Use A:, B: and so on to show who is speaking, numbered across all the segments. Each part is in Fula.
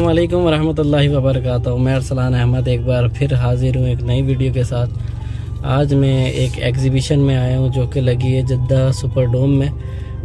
A: अस्सलाम वालेकुम रहमतुल्लाहि व बरकातहू। मैं अरसलान अहमद एक बार फिर हाज़िर हूँ एक नई वीडियो के साथ। आज मैं एक एग्ज़िबिशन में आया हूँ जो कि लगी है जद्दा सुपर डोम में,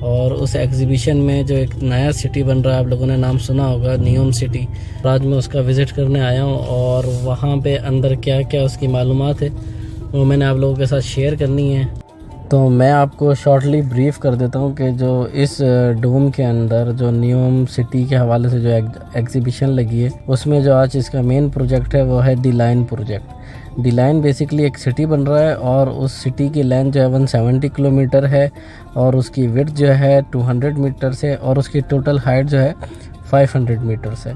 A: और उस एग्ज़िबिशन में जो एक नया सिटी बन रहा है, आप लोगों ने नाम सुना होगा, नियोम सिटी। आज मैं उसका विज़िट करने आया हूँ और वहाँ पे अंदर क्या क्या उसकी मालूमात है वो मैंने आप लोगों के साथ शेयर करनी है। तो मैं आपको शॉर्टली ब्रीफ़ कर देता हूँ कि जो इस डोम के अंदर जो नियोम सिटी के हवाले से जो एग्ज़िबिशन लगी है, उसमें जो आज इसका मेन प्रोजेक्ट है वो है D line project. D line basically एक सिटी बन रहा है और उस सिटी की लेंथ जो है 170 किलोमीटर है और उसकी विड्थ जो है 200 मीटर से और उसकी टोटल हाइट जो है 500 मीटर से।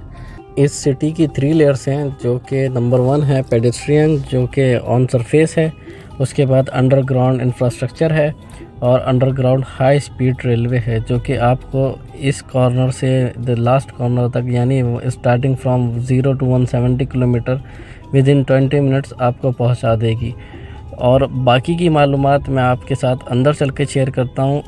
A: इस सिटी की 3 लेयर्स हैं, जो कि नंबर 1 है पेडेस्ट्रियन जो कि ऑन सरफेस है, उसके बाद अंडरग्राउंड इंफ्रास्ट्रक्चर है और अंडरग्राउंड हाई स्पीड रेलवे है, जो कि आपको इस कॉर्नर से द लास्ट कॉर्नर तक, यानी स्टार्टिंग फ्रॉम 0 to 170 किलोमीटर विद इन 20 मिनट्स आपको पहुंचा देगी। और बाकी की मालूमात मैं आपके साथ अंदर चल के शेयर करता हूं।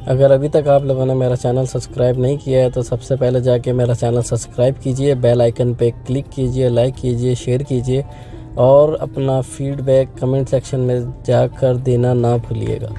A: अगर अभी तक आप लोगों ने मेरा चैनल सब्सक्राइब नहीं किया है तो सबसे पहले जाके मेरा चैनल सब्सक्राइब कीजिए, बेल आइकन पे क्लिक कीजिए, लाइक कीजिए, शेयर कीजिए और अपना फीडबैक कमेंट सेक्शन में जाकर देना ना भूलिएगा।